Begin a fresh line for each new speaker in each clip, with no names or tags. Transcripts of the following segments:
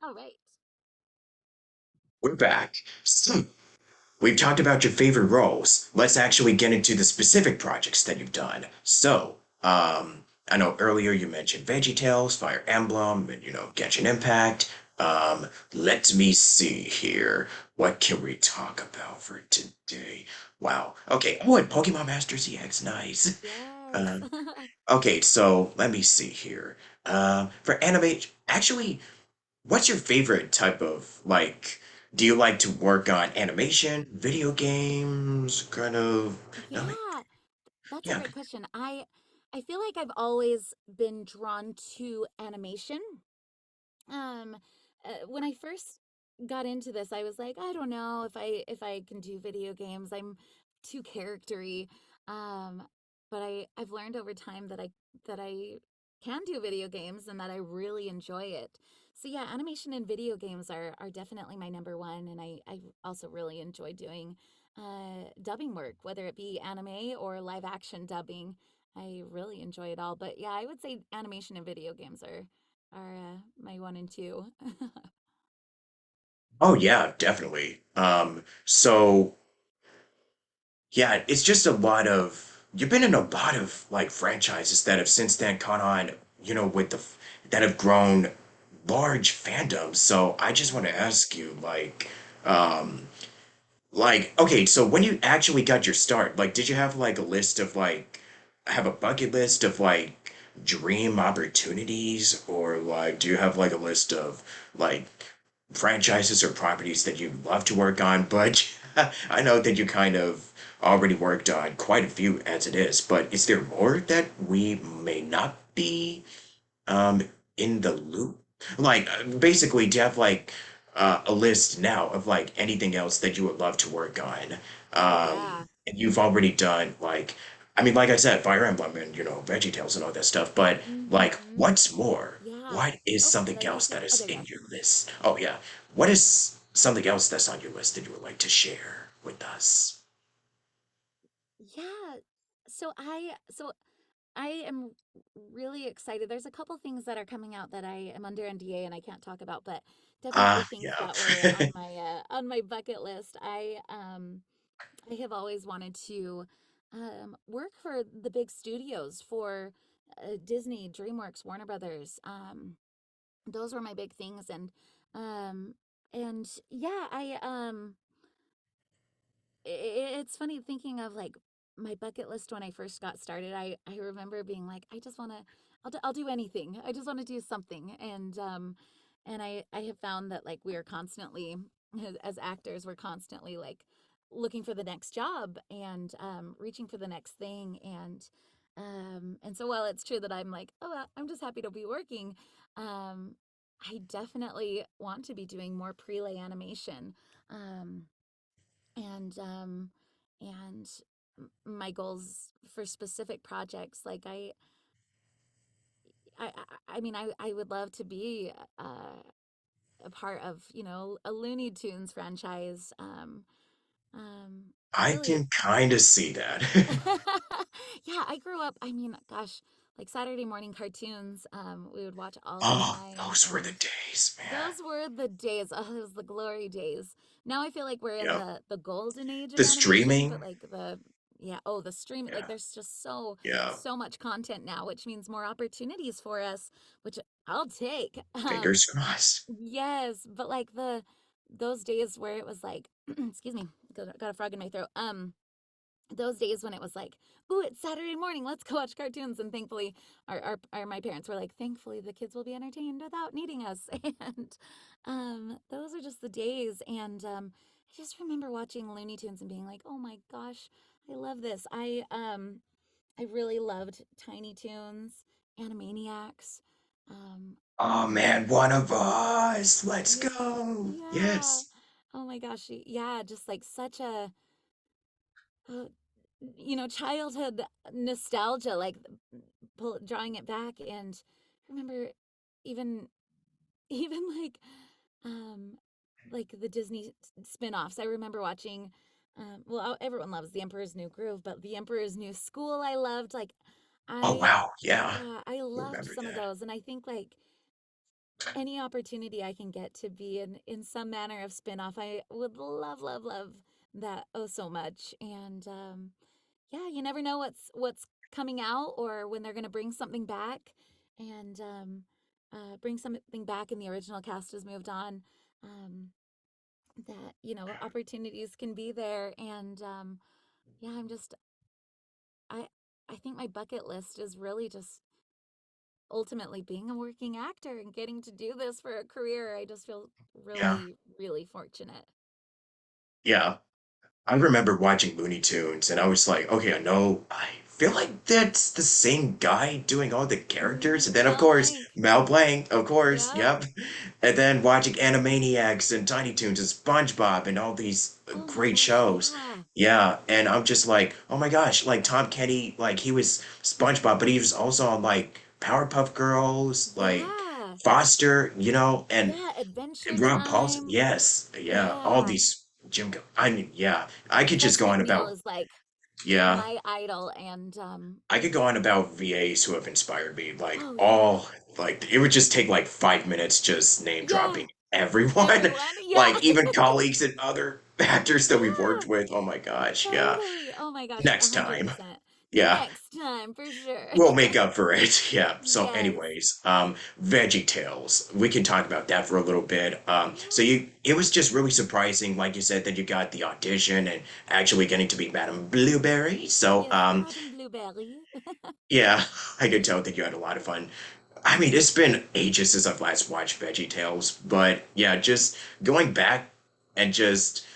All right.
We're back. So, we've talked about your favorite roles. Let's actually get into the specific projects that you've done. So, I know earlier you mentioned VeggieTales, Fire Emblem, and Genshin Impact. Let me see here. What can we talk about for today? Wow. Okay. Oh, and Pokemon Master CX. Nice.
Yes.
Uh, okay, so let me see here. For anime, actually, what's your favorite type of like? Do you like to work on animation, video games, kind of? I mean,
Yeah, that's a
yeah.
great question. I feel like I've always been drawn to animation. Um, when I first got into this, I was like, I don't know if I can do video games. I'm too charactery. Um, but I've learned over time that I can do video games and that I really enjoy it. So yeah, animation and video games are definitely my number one, and I also really enjoy doing dubbing work, whether it be anime or live action dubbing. I really enjoy it all. But yeah, I would say animation and video games are my one and two.
Oh yeah, definitely. So yeah, it's just a lot of you've been in a lot of like franchises that have since then caught on, with that have grown large fandoms. So I just want to
Yeah.
ask you, um, okay, so when you actually got your start, did you have like a list of have a bucket list of dream opportunities, or do you have like a list of like franchises or properties that you'd love to work on? But I know that you kind of already worked on quite a few as it is, but is there more that we may not be um in the loop? Basically, do you have a list now of anything else that you would love to work on?
Oh yeah.
And you've already done I mean, like I said, Fire Emblem and VeggieTales and all that stuff, but
Mm-hmm.
what's more?
Yeah.
What is
Oh, did
something
I
else
lose you?
that is
Oh, there you
in
go.
your list? Oh yeah. What is something else that's on your list that you would like to share with us?
Yeah. So I am really excited. There's a couple things that are coming out that I am under NDA and I can't talk about, but definitely
Ah,
things
yeah.
that were on my bucket list. I have always wanted to work for the big studios for Disney, DreamWorks, Warner Brothers. Those were my big things, um, and yeah, it's funny thinking of like my bucket list when I first got started. I remember being like, I just want to, I'll do anything. I just want to do something, and I have found that like we are constantly as actors, we're constantly like looking for the next job and reaching for the next thing and so while it's true that I'm like, oh, I'm just happy to be working, um, I definitely want to be doing more prelay animation. Um, and and my goals for specific projects like I mean I would love to be a part of a Looney Tunes franchise.
I
Really.
can kind of see that.
Yeah, I grew up, I mean, gosh, like Saturday morning cartoons, we would watch all the
Oh,
time,
those were the
and
days, man.
those were the days. Oh, it was the glory days. Now I feel like we're in
Yep.
the golden age of
The
animation, but
streaming.
like the yeah, oh, the streaming, like
Yeah.
there's just so
Yeah.
so much content now, which means more opportunities for us, which I'll take.
Fingers crossed.
Yes, but like those days where it was like, excuse me, got a frog in my throat. Those days when it was like, "Ooh, it's Saturday morning, let's go watch cartoons." And thankfully, my parents were like, "Thankfully, the kids will be entertained without needing us." And those are just the days. And I just remember watching Looney Tunes and being like, "Oh my gosh, I love this." I really loved Tiny Toons, Animaniacs. Um,
Oh man, one of us. Let's
yeah,
go.
yeah.
Yes.
Oh my gosh, yeah, just like such a childhood nostalgia, like drawing it back. And I remember even, even um, like the Disney spin-offs. I remember watching, well, everyone loves The Emperor's New Groove, but The Emperor's New School, I loved. Like,
Oh
I,
wow. Yeah.
yeah, I loved
Remember
some of
that.
those. And I think like any opportunity I can get to be in some manner of spin-off, I would love, love, love that oh so much. And yeah, you never know what's coming out or when they're gonna bring something back. And bring something back and the original cast has moved on. Um, that, opportunities can be there. And yeah, I I think my bucket list is really just ultimately being a working actor and getting to do this for a career. I just feel
Yeah.
really, really fortunate.
Yeah. I remember watching Looney Tunes and I was like, okay, I feel like that's the same guy doing all the characters. And then, of
Mel
course,
Blanc.
Mel Blanc, of course,
Yep.
yep. And then watching Animaniacs and Tiny Toons and SpongeBob and all these
Oh my
great
gosh,
shows.
yeah.
Yeah, and I'm just like, oh my gosh, like Tom Kenny, like he was SpongeBob, but he was also on like Powerpuff Girls, like
Yeah.
Foster, and
Yeah, Adventure
Ron Paulson,
Time.
yes, yeah, all
Yeah.
these I mean, yeah, I could just
Trust
go on
McNeil
about,
is like
yeah,
my idol. And
I could go on about VAs who have inspired me, like
oh yeah.
all, like it would just take like 5 minutes just name
Yeah.
dropping everyone,
Everyone. Yeah.
like even colleagues and other actors that we've worked
Yeah.
with. Oh my gosh, yeah.
Totally. Oh my gosh,
Next time,
100%.
yeah.
Next time for sure.
We'll make up for it. Yeah. So
Yes.
anyways, Veggie Tales. We can talk about that for a little bit. So
Yeah.
it was just really surprising, like you said, that you got the audition and actually getting to be Madame Blueberry. So,
Yes, Madame Blueberry.
yeah, I could tell that you had a lot of fun. I mean, it's been ages since I've last watched Veggie Tales, but yeah, just going back and just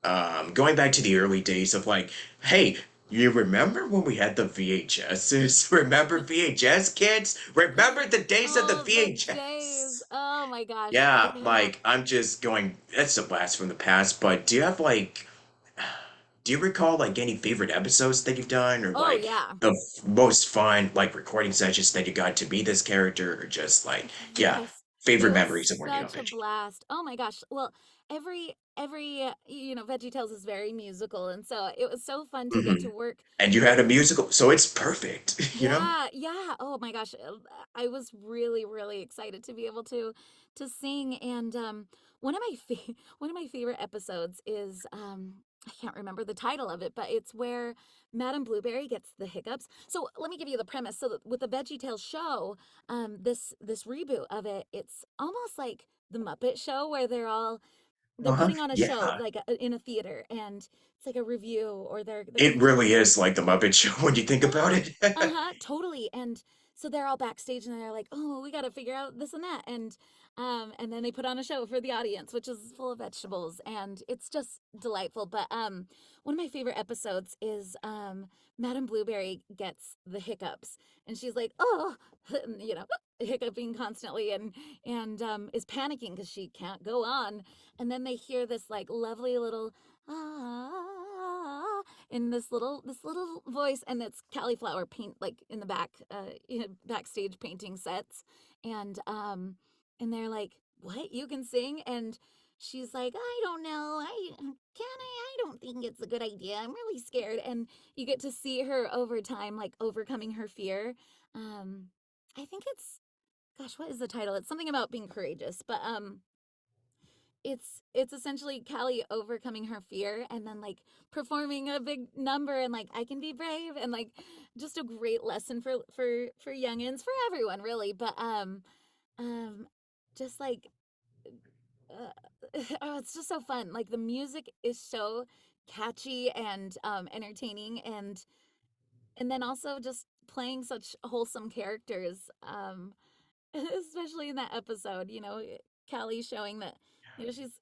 going back to the early days of like, hey, you remember when we had the VHSs? Remember VHS kids? Remember the days of the
Oh, the days.
VHS?
Oh my gosh.
Yeah,
Yeah.
like I'm just going, that's a blast from the past, but do you recall like any favorite episodes that you've done or
Oh
like
yeah.
the most fun like recording sessions that you got to be this character or just like, yeah,
Yes. It
favorite
was
memories of when you got
such a
Veggie?
blast. Oh my gosh. Well, every VeggieTales is very musical, and so it was so fun to get
Hmm.
to work
And you had a
with.
musical, so it's perfect, you know?
Yeah, yeah. Oh my gosh. I was really, really excited to be able to sing. And one of one of my favorite episodes is I can't remember the title of it, but it's where Madame Blueberry gets the hiccups. So let me give you the premise. So that with the VeggieTales show, this reboot of it, it's almost like the Muppet Show where they're
Uh-huh.
putting on a show
Yeah.
like in a theater, and it's like a review, or they're
It
gonna tell a
really
story.
is like the Muppet Show when you think about
Yeah.
it.
Uh-huh, totally. And so they're all backstage and they're like, "Oh, we got to figure out this and that." And then they put on a show for the audience, which is full of vegetables, and it's just delightful. But one of my favorite episodes is Madame Blueberry gets the hiccups, and she's like, "Oh," hiccuping constantly, and is panicking because she can't go on. And then they hear this like lovely little ah in this little voice, and it's cauliflower paint like in the back, backstage painting sets. And they're like, "What, you can sing?" And she's like, "I don't know, I don't think it's a good idea, I'm really scared." And you get to see her over time, like overcoming her fear. I think it's, gosh, what is the title? It's something about being courageous, but it's essentially Callie overcoming her fear and then like performing a big number, and like, I can be brave, and like just a great lesson for youngins, for everyone really. But um just like oh, it's just so fun. Like the music is so catchy and entertaining, and then also just playing such wholesome characters. Especially in that episode, Callie showing that,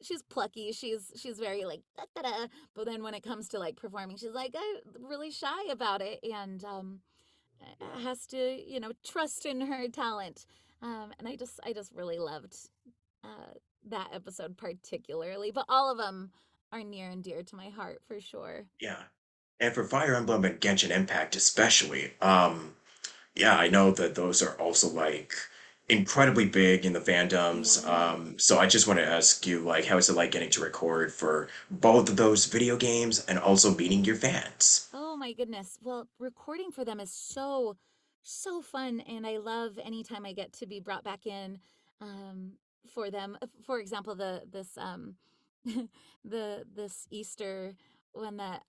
she's plucky, she's very like da, da, da. But then when it comes to like performing, she's like really shy about it, and has to trust in her talent. And I just really loved uh, that episode particularly, but all of them are near and dear to my heart for sure.
Yeah. And for Fire Emblem and Genshin Impact especially, yeah, I know that those are also like incredibly big in the fandoms.
Yeah.
So I just want to ask you, like, how is it like getting to record for both of those video games and also meeting your fans?
Oh my goodness. Well, recording for them is so, so fun. And I love anytime I get to be brought back in. um, for them. For example, the this the this Easter one that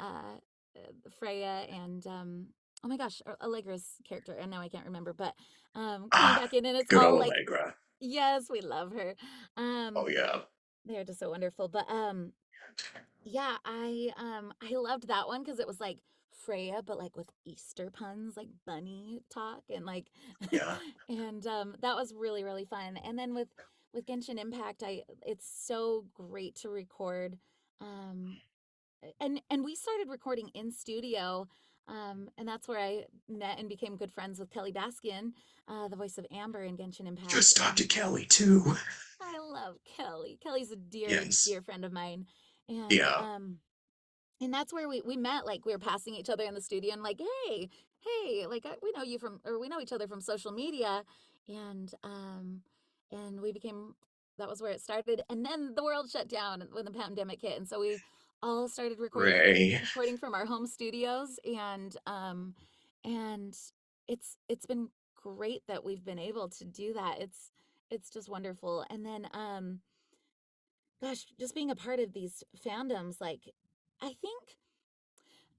Freya and oh my gosh, Allegra's character, and now I can't remember, but came
Ah,
back in, and it's
good
all
old
like,
Allegra.
yes, we love her.
Oh
Um,
yeah.
they're just so wonderful. But yeah, I loved that one because it was like Freya, but like with Easter puns, like bunny talk and like
Yeah.
and that was really, really fun. And then with Genshin Impact, I it's so great to record. Um and we started recording in studio. And that's where I met and became good friends with Kelly Baskin, the voice of Amber in Genshin Impact.
Just talk to
And
Kelly too.
I love Kelly. Kelly's a dear,
Yes.
dear friend of mine. And
Yeah.
and that's where we met. Like we were passing each other in the studio and like, hey, like we know you from, or we know each other from social media. And and we became, that was where it started. And then the world shut down when the pandemic hit, and so we all started
Ray.
recording from our home studios. And it's been great that we've been able to do that. It's just wonderful. And then gosh, just being a part of these fandoms, like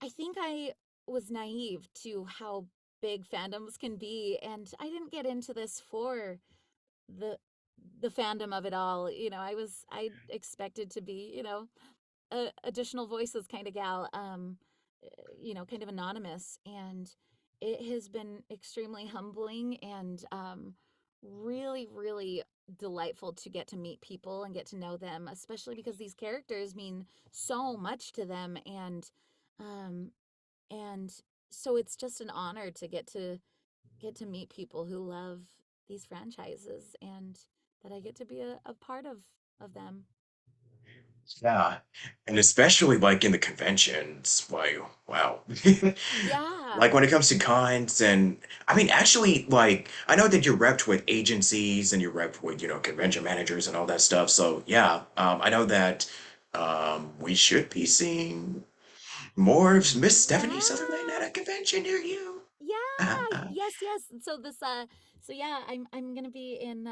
I think I was naive to how big fandoms can be, and I didn't get into this for the the fandom of it all. I expected to be, a additional voices kind of gal, kind of anonymous, and it has been extremely humbling and really, really delightful to get to meet people and get to know them, especially because these characters mean so much to them. Um, and so it's just an honor to get to meet people who love these franchises, and that I get to be a part of them.
Yeah. And especially like in the conventions. Why, wow.
Yeah.
Like when it comes to cons and I mean actually like I know that you're repped with agencies and you're repped with, convention managers and all that stuff. So yeah, I know that we should be seeing more of Miss Stephanie Southerland
Yeah.
at a convention near you.
Yeah. Yes, yes. So yeah, I'm going to be in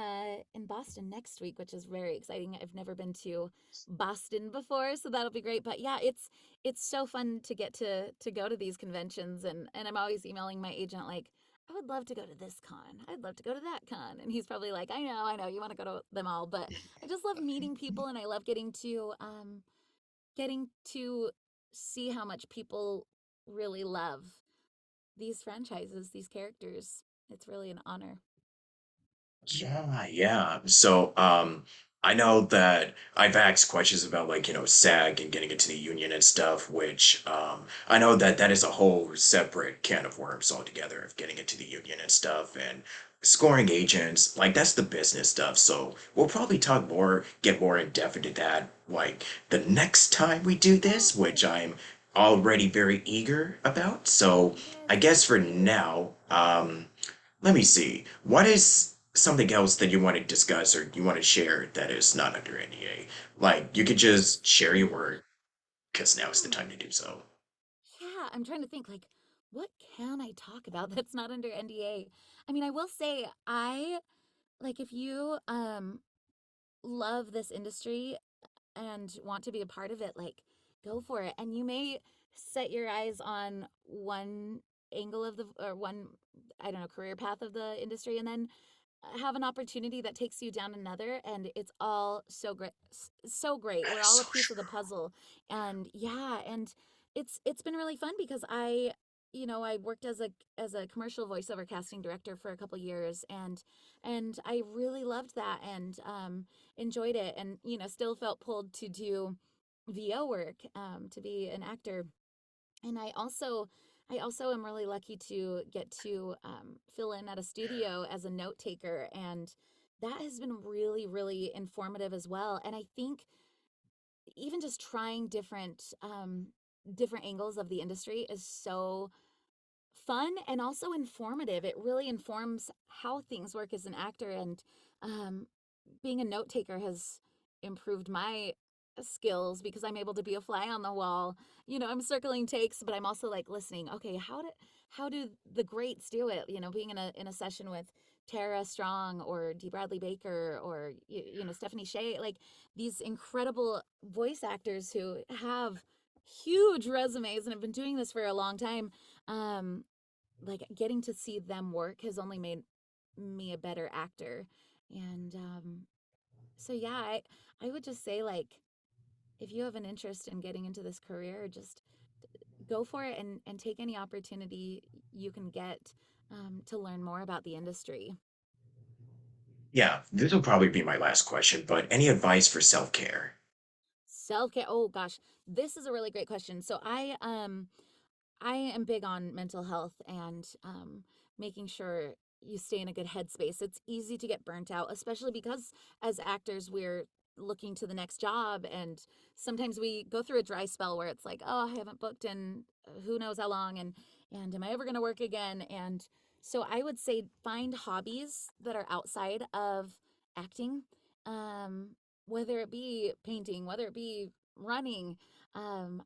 Boston next week, which is very exciting. I've never been to Boston before, so that'll be great. But yeah, it's so fun to get to go to these conventions, and I'm always emailing my agent like, I would love to go to this con. I'd love to go to that con. And he's probably like, I know, you want to go to them all, but I just love meeting people, and I love getting to see how much people really love these franchises, these characters. It's really an honor.
Yeah, yeah. So, I know that I've asked questions about like, SAG and getting into the union and stuff, which I know that that is a whole separate can of worms altogether of getting into the union and stuff and scoring agents. Like that's the business stuff. So we'll probably talk more, get more in depth into that, like the next time we do this, which
Yes.
I'm already very eager about. So
Yes,
I
me
guess for
too.
now, let me see. What is something else that you want to discuss or you want to share that is not under NDA? Like, you could just share your word, because now is the time to
Hmm.
do so.
Yeah, I'm trying to think like, what can I talk about that's not under NDA? I mean, I will say I like, if you love this industry and want to be a part of it, like, go for it. And you may set your eyes on one angle of the, or one, I don't know, career path of the industry, and then have an opportunity that takes you down another, and it's all so great, so great.
That
We're
is
all
so
a piece of the
true.
puzzle. And yeah, and it's been really fun because I worked as a commercial voiceover casting director for a couple years, and I really loved that, and enjoyed it, and still felt pulled to do VO work, to be an actor. And I also am really lucky to get to fill in at a studio as a note taker, and that has been really, really informative as well. And I think even just trying different angles of the industry is so fun and also informative. It really informs how things work as an actor, and um, being a note taker has improved my skills because I'm able to be a fly on the wall. I'm circling takes, but I'm also like listening. Okay, how do the greats do it? Being in a session with Tara Strong or Dee Bradley Baker or Stephanie Shea, like these incredible voice actors who have huge resumes and have been doing this for a long time. Um, like getting to see them work has only made me a better actor. And so yeah, I would just say like if you have an interest in getting into this career, just go for it and take any opportunity you can get to learn more about the industry.
Yeah, this will probably be my last question, but any advice for self-care?
Self care. Oh gosh, this is a really great question. So I am big on mental health and making sure you stay in a good headspace. It's easy to get burnt out, especially because as actors, we're looking to the next job. And sometimes we go through a dry spell where it's like, oh, I haven't booked in who knows how long. And am I ever going to work again? And so I would say find hobbies that are outside of acting, um, whether it be painting, whether it be running.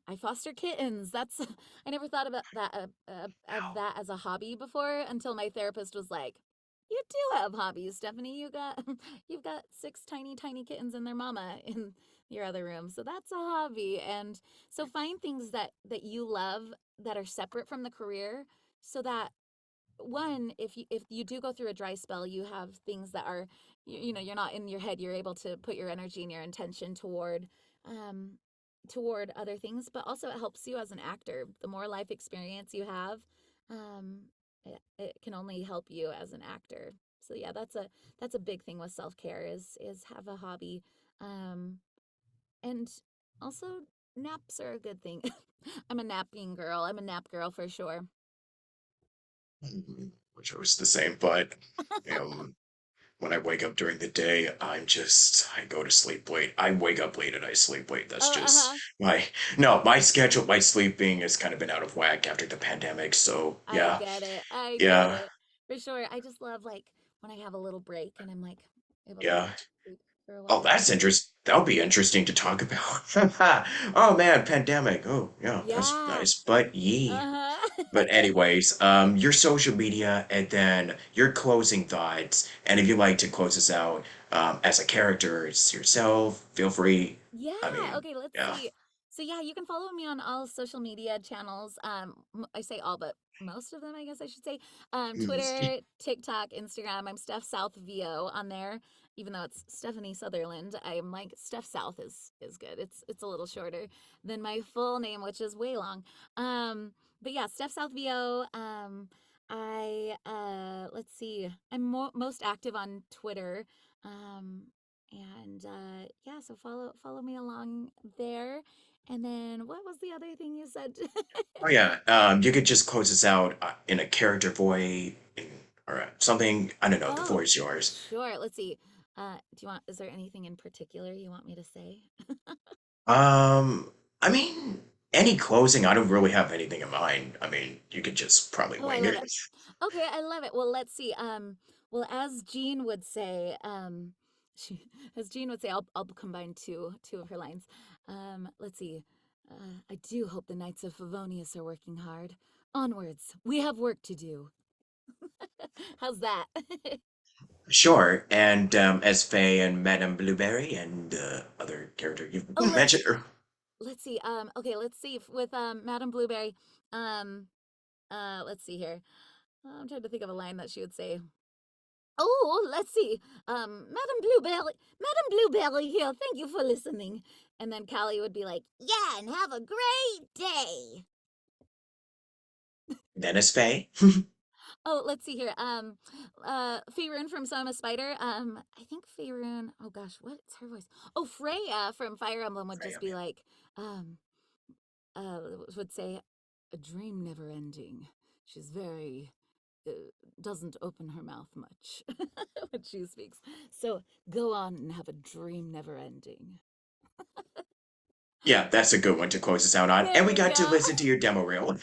I foster kittens. That's I never thought about that of
Wow.
that as a hobby before until my therapist was like, "You do have hobbies, Stephanie. You've got six tiny kittens and their mama in your other room, so that's a hobby." And so find things that you love that are separate from the career, so that one, if you do go through a dry spell, you have things that are you're not in your head. You're able to put your energy and your intention um toward other things, but also it helps you as an actor. The more life experience you have, um it can only help you as an actor. So yeah, that's a big thing with self-care is have a hobby. um and also naps are a good thing. I'm a napping girl. I'm a nap girl for sure.
Which was the same, but um, when I wake up during the day, I go to sleep late. I wake up late and I sleep late. That's
Oh,
just
uh-huh.
my, no, my schedule, my sleeping has kind of been out of whack after the pandemic. So
I
yeah,
get it. I get
yeah,
it. For sure. I just love like when I have a little break and I'm like able to
yeah.
sleep for a
Oh,
while.
that's interesting. That'll be interesting to talk about. Oh man, pandemic. Oh yeah, that's
Yeah.
nice. But yee.
Uh-huh.
But anyways, your social media and then your closing thoughts. And if you'd like to close us out, as a character, it's yourself. Feel free.
Yeah.
I mean,
Okay, let's
yeah.
see. So yeah, you can follow me on all social media channels. I say all, but most of them, I guess I should say. Twitter, TikTok, Instagram. I'm Steph South VO on there. Even though it's Stephanie Southerland, I'm like Steph South is good. It's a little shorter than my full name, which is way long. But yeah, Steph South VO. I let's see. I'm most active on Twitter. Um, and yeah, so follow me along there. And then what was the other thing you said?
Oh yeah. You could just close us out in a character voice or something. I don't know. The
Oh,
floor is yours.
sure. Let's see. Is there anything in particular you want me to say?
Um, I mean, any closing, I don't really have anything in mind. I mean, you could just probably
Oh, I
wing
love
it.
it. Okay, I love it. Well, let's see. Well, as Jean would say, as Jean would say, I'll combine two of her lines. Let's see. I do hope the Knights of Favonius are working hard. Onwards, we have work to do. How's that?
Sure. And as Faye and Madame Blueberry and other character you
Oh,
mentioned.
let's see. Okay, let's see with Madame Blueberry. Um, let's see here. I'm trying to think of a line that she would say. Oh, let's see. Madam Blueberry here. Thank you for listening. And then Callie would be like, "Yeah, and have a great day."
Then as Faye.
Oh, let's see here. Faerun from So I'm a Spider. I think Faerun. Oh gosh, what's her voice? Oh, Freya from Fire Emblem would
Freya,
just be like, um, would say, "A dream never ending." She's very uh, doesn't open her mouth much when she speaks. So go on and have a dream never ending.
yeah, that's a good one to close us out on.
There
And we
you
got to
go.
listen to your demo reel.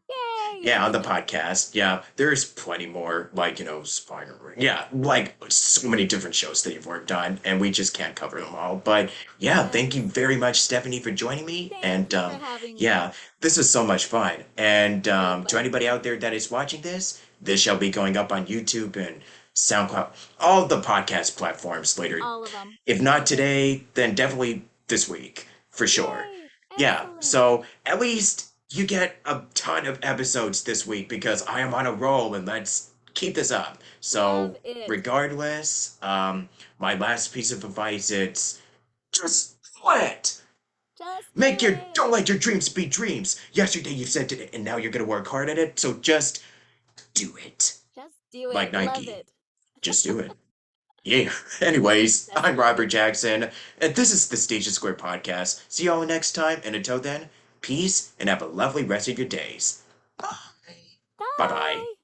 Yay!
Yeah, on the podcast. Yeah, there's plenty more, like, Spider. Yeah, like so many different shows that you've worked on, and we just can't cover them all. But yeah, thank you
Yes.
very much, Stephanie, for joining me.
Thank
And
you for having me.
yeah, this was so much fun. And
So
to
fun.
anybody out there that is watching this, this shall be going up on YouTube and SoundCloud, all the podcast platforms later.
All of them.
If not
Perfect.
today, then definitely this week, for sure.
Yay!
Yeah,
Excellent.
so at least you get a ton of episodes this week because I am on a roll and let's keep this up.
Love
So,
it.
regardless, my last piece of advice is just do it.
Just do
Make your
it.
don't let your dreams be dreams. Yesterday you said it and now you're gonna work hard at it, so just do it.
Just do
Like
it. Love
Nike.
it.
Just do it. Yeah. Anyways, I'm Robert
Definitely.
Jackson, and this is the Station Square Podcast. See y'all next time, and until then, peace and have a lovely rest of your days. Bye. Bye bye.
Bye.